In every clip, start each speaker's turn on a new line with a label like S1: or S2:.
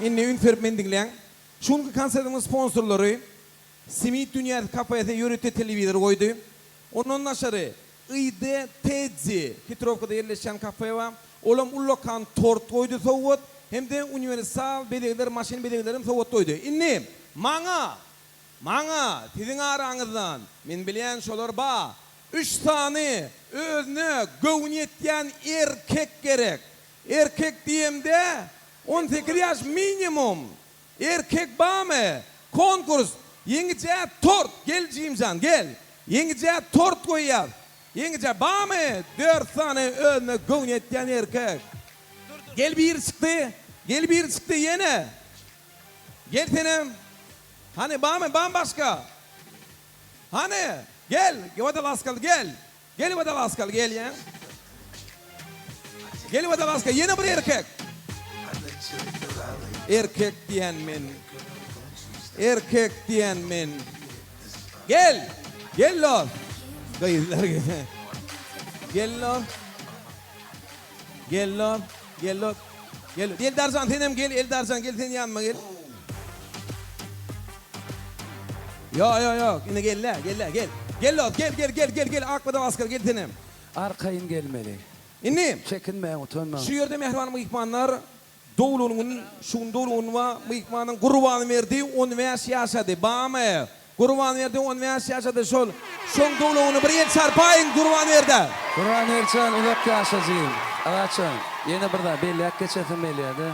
S1: inni ünfermen dinleyen. Şunki konsertimin sponsorları Simit Dünya Kafayete Yörüte Televizör koydu. Onun aşarı Iyde Tedzi Hitrovka'da yerleşen kafaya var. Olam ullokan tort koydu soğut. Hem de universal bedegler, maşin bedeglerim soğut koydu. İnni Maňa sizin araňyzdan men bilen şolar ba 3 tane özüne göwnetýän erkek gerek. Erkek diýemde 18 ýaş minimum. Erkek bamy? Konkurs ýeňiçe tort gel Jimjan gel. Ýeňiçe tort goýýar. Ýeňiçe bamy? 4 tane özüne göwnetýän erkek. Gel bir çıktı. Gel bir çıktı yine. Gel tenem. Hani bambaşka. Hani gel. Vadalaskal gel. Gel Vadalaskal gel ya. Gel Vadalaskal yine bir erkek. Erkek diyen men. Erkek diyen men. Gel. Gel lan. Gayızlar gel. Gel lan. Gel lan. Gel lan. Gel. El Darzan tenem gel. El Darzan gel senin yanıma gel. Yok. Yine gel la. Gel. Gel lan. Gel. Akbada asker gel tenem.
S2: Arkayın gelmeli.
S1: İnni.
S2: Çekinmeyin, utanmayın.
S1: Şu yerde mehriban mıyıkmanlar doğulunun, şun doğulunun ve mıyıkmanın kurbanı verdi, on veya siyasadı. Bağımı. Kurbanı verdi, on veya siyasadı. Şun doğulunun bir el çarpayın kurbanı verdi.
S2: Kurban Erçan, ulak yaşacıyım. Ağaçan, yine burada belli hak geçetim beliydi.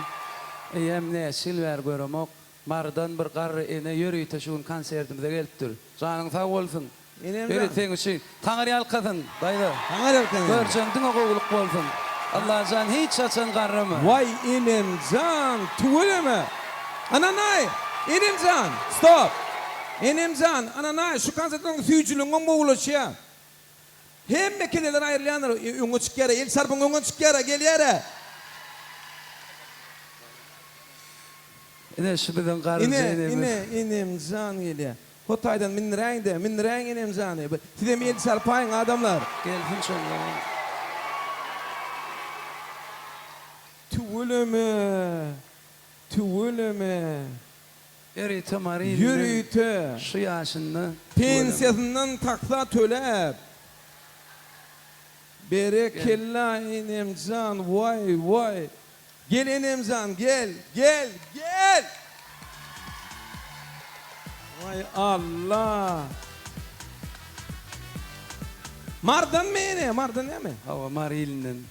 S2: Hem ne, silver görümük. Mardan bir qarı ene yürüyte şun konsertimde gelipdir. Canın sağ olsun. Yürüyten için. Tanrı yalkadın, daydı.
S1: Tanrı yalkadın.
S2: Görçen dine qoğuluk olsun. Allah can hiç açan qarrımı.
S1: Vay İnemcan, tuğuleme. Ananay, İnemcan, stop. İnemcan, ananay, şu konsertin süyücülüğün boğuluşuya. Hem mekedeler ayrılayanlar, öňe çıkyara, el sarpın öňe çıkyara, gel yere.
S2: Ine şu bizden qarrı
S1: İnemcan geliyor. Hotaydan min reň İnemcan. Sizem el sarpayın adamlar.
S2: Gelsin şonda.
S1: Tuğuleme.
S2: Yürüyte Marin.
S1: Yürüyte.
S2: Şu yaşında.
S1: Pensiyasından taksa tölep. Berekella İnemcan. Vay. Gel İnemcan gel. Vay Allah. Mardan mı yine? Mardan ne mi?
S2: Hava Maril'nin.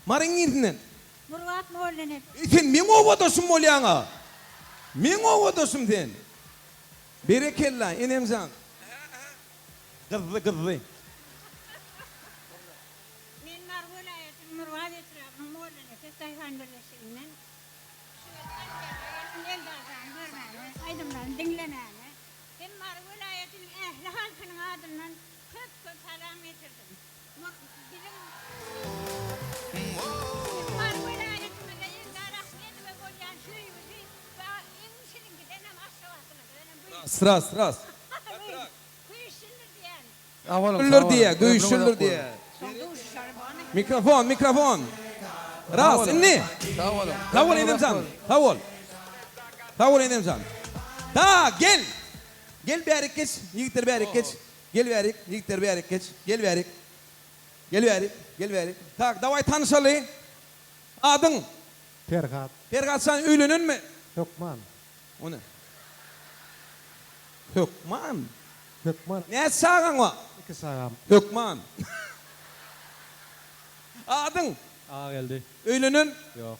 S1: Marin'nin.
S3: Murvat Moğol'un.
S1: Sen min ovadosun molyaňa. Min ovadosun sen. Berekella İnemcan. Kızlı.
S3: Min Margul ayetim Murvat etrafının Moğol'un. Testayhan birleşiğinden. El dağdan görmeni, aydımdan dinlemeni. Hem Margul ayetin ehli halkının adından köp salam getirdim. Bizim Margul ayetimize yılda rahmet ve kocan şuyumuzu ve en denem aşağısına.
S1: Stras.
S3: Kuyuşulur diyen.
S1: Göyüşülür diye. Mikrofon. Ras, inni. Tavol İnemcan. Tavol İnemcan. Da gel. Gel berik geç. Yigitler berik geç. Gel berik. Yigitler berik geç. Gel berik. Tak, davay tanışalı. Adın.
S4: Ferhat.
S1: Ferhat sen öylünün mü?
S4: Hökman.
S1: O ne? Hökman. Ne sağın o?
S4: İki sağam.
S1: Hökman. Adın.
S4: Ağa geldi.
S1: Öylünün.
S4: Yok.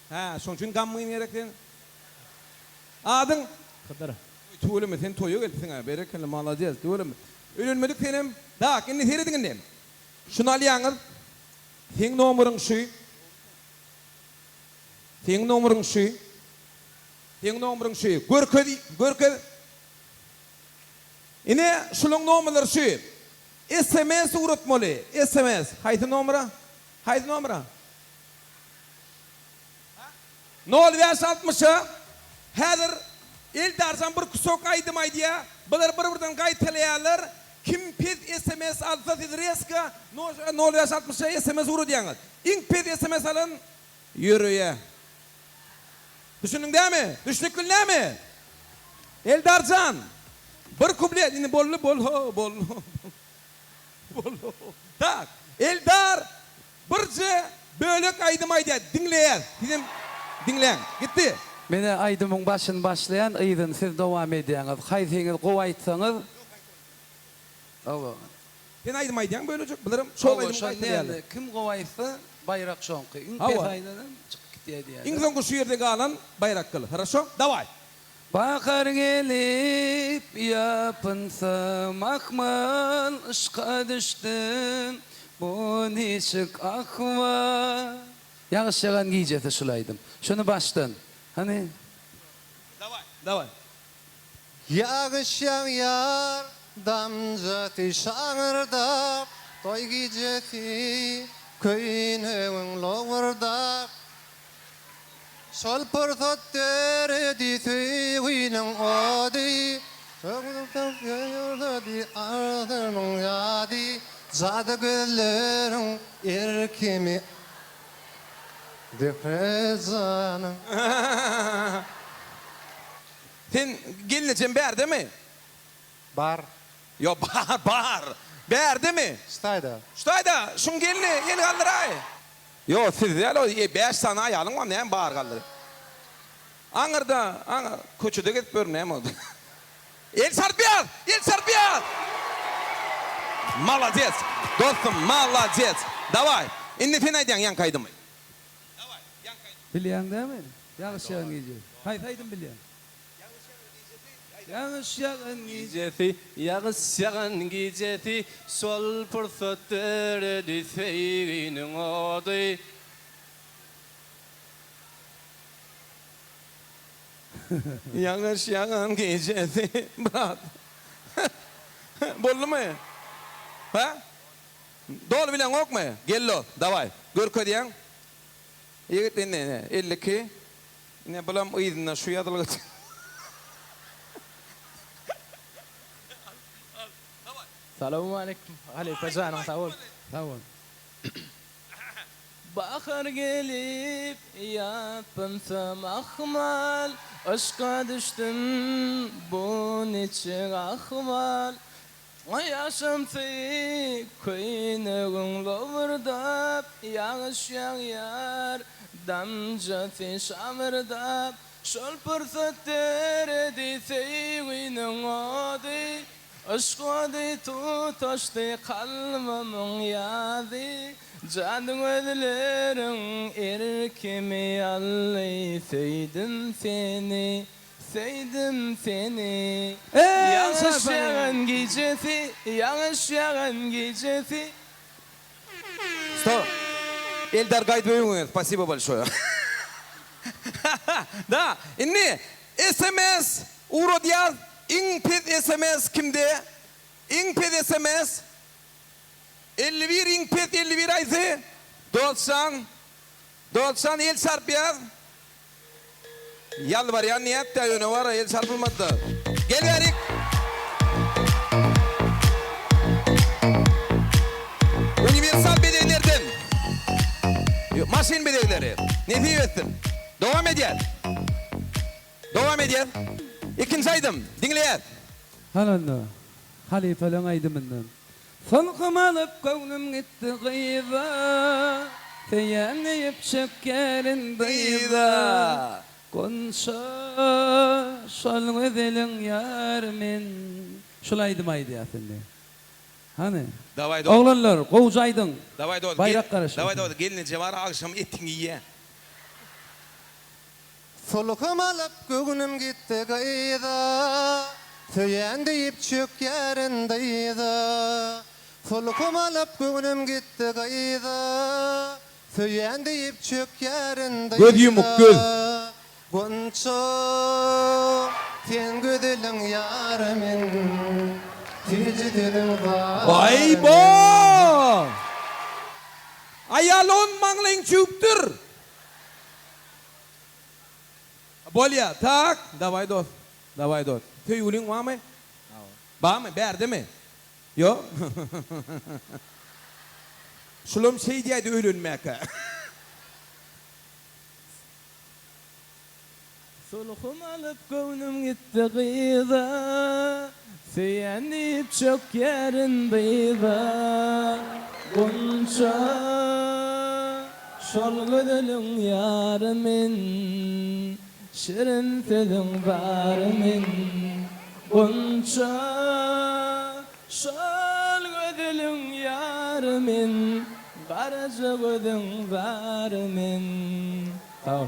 S1: Ha, son için gammayın gerekten. Adın.
S4: Kıdır.
S1: Tuğulum sen toyu geldin ha. Berekelle malacağız. Tuğulum. Ölünmedik senin. Da, kendi seyredin ne? Şunu alyanız. Sen numarın şu. Görkedi. Yine şunun numaralar şu. SMS uğratmalı. SMS. Haydi numara. 0560'a hazır el Darzan bir kusok aydım aydiya. Bular bir-birden gaytalayalar. kim pez SMS alsa siz reska 060 SMS uru diýäňiz. İň pez SMS alan yürüye. Düşünün değil mi? Düşünük mi? Eldarcan. Bir kublet. Ini bol. Tak. Eldar. Birce bölük aydım aydı. Dinleyen. Bizim dinleyen. Gitti.
S2: Mene aydymyň başyn başlayan ýygyň siz dowam edýäňiz. Haýsyňyz gowaýtsaňyz. Awa.
S1: Ben aydım aydıyan bölücük. Bilirim. Şol aydım
S2: Şol
S1: aydı.
S2: kim gowaýsa bayrak şoňky. Iň
S1: Awa.
S2: pesaýdan çykyp gitýär.
S1: İň soňky şu ýerde galan bayrak kıl. Хорошо? Давай.
S2: Bakar gelip yapınsam akmal ışka düştüm bu nişik akva. Yağış yağan giyecekti şulaydım. Şunu baştan. Hani
S1: Давай.
S5: Yağış yağar, damcatı şağırda, toy gecesi köyünün loğurda. Sol pırtatları ditüğünün adi, sağlıktan yayırda di ardının yadi, zadı güllerin erkemi deprezanın.
S1: Sen gelineceğim ber değil mi?
S5: Bar,
S1: Yo bar. Ber değil mi?
S5: stayda.
S1: Şurada şun gelini yeni kaldıray. Yo siz ya lo 5 sana ayalın var ne bar kaldır. Anırda köçüde gidip bör ne oldu? El sarpiyat. Молодец. Dostum молодец. Давай. Indi sen aydan yan kaydı mı? Давай yan kaydı.
S2: bilýän dämi? Yağış yağan giyecek. Haýsaýdym bilýän. Yağış yağan giyecek.
S6: Yağış yağan gecesi sol pırsatları ditüğünün adi.
S1: Yağış yağan gecesi. Brat. Bollu mu? Ha? Dol bilen ok mu? Gello. Davay. Görkö diyen. Yigit ne? 52. Ne bulam ıydına şu yadılgı.
S6: Selamun aleyküm. Aleyküm canım sağ ol.
S2: Tamam.
S6: Bahar gelip yapınsam akmal, aşka düştüm bu niçin akmal. Yaşamtı köyünün lovurdap, yağış yağar, damcatı şamırdap, şol pırsatları diteyğinin adi, aşkı tutaştı kalbimın yadı, canım ödülerin erkemi allı, sevdim seni. Sevdim seni. Yağış yağan gecesi, yağış yağan gecesi.
S1: Стоп. Эльдар Гайдвейн, спасибо большое. Да, inni SMS Urodiyar, İngped SMS kimde? İngped SMS 51 İngped 51 ayzi 90 el sarpiyar. Yalvaryan niyet de yönü var, el sarpılmadı. Gel verik. Universal bedeylerden. Maşin bedeyleri. Ne diyorsun? Devam edin. İkinci aydım. Dinleyin.
S2: Halanna. Halifeleň aydymyndan. Solkam alıp göwnüm gitti gıyda. Feýänleyip şekerin dıyda. Konşa şol gözeliň ýar men. Şolaydym aýdy ýa-sende. Hani?
S1: Davay do.
S2: Oglanlar, gowjaýdyň.
S1: Davay do.
S2: Bayrak garaşy.
S1: Davay do. Gelince var akşam etin yiye.
S5: Solukam alıp göğünüm gitti gayda, söyendeyip çök yerindeydi. Solukam alıp göğünüm gitti gayda, söyendeyip çök yerindeydi.
S1: Göz yumuk, göz.
S5: Gonço, sen gödülün yarımın, tici dilin var.
S1: Vay bo! Ayalon mangling çuptur. Bolya, tak. Davay do. Tüy ulin var mı? Var mı? Berde mi? Yok. Şulum şey diyeydi ölünmeke.
S6: Soluhum alıp gönlüm gitti gıyda, Seyenip çok yerin bıyda. Gunça şol gödülün yarımın, Şirin telin barımın. Gunça şol gödülün yarımın, Barıcı gödün barımın. Sağ ol.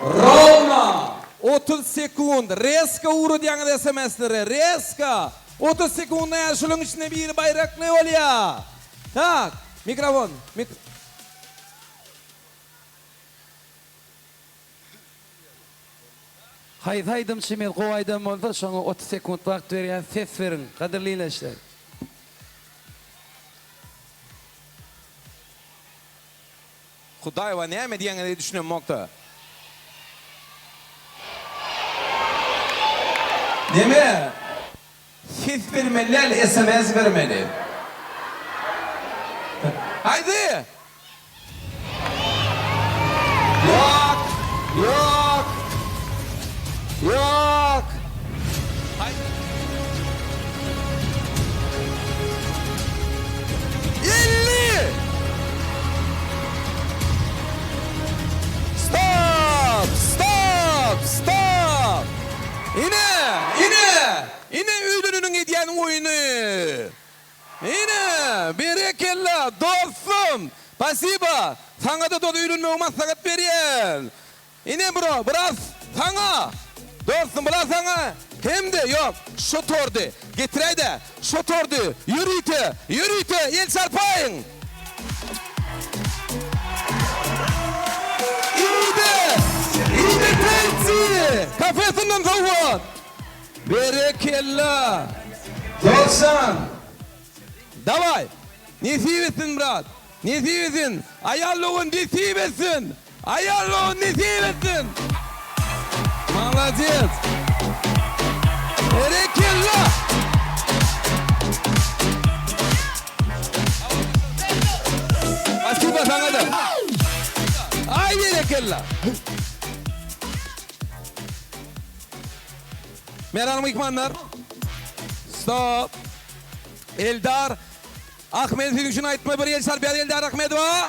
S1: Ровно 30 sekund. Резко уру diýen SMS'leri. Резко. 30 sekund şunun içinde bir bayrak ne oluyor? Tak. Mikrofon.
S2: Haydım şimel gowaydam bolsa şoňa 30 sekund wagt berýän ses verin. Gaderli ilaçlar.
S1: Hudaýwa näme diýeňi düşünmekde. Neme? Ses vermeliler, SMS vermeli. Haydi. Yok. Yok. Yok. Haydi. 50. Stop. Stop. Stop. Yine ödülünün ediyen oyunu. Yine berekella dostum. Pasiba. Sana da ödülünme olmaz sakat veriyen. Yine bro biraz sana. Dostum biraz sana. Hem de yok. Şotordu. Getireydi. Şotordu. Yürüytü. Yürüytü. El çarpayın. İyi de pensi. Kafesinden savun. Berekella. Dostum. Davay. Nesibesin brat. Nesibesin. Ayarlığın nesibesin. Ayarlığın nesibesin. Молодец. Berekella. Спасибо sana da. Ay berekella. Meral Mıkmanlar. Stop. Eldar. Ahmet Filuş'un aytma bir el sarbi Eldar Ahmetova.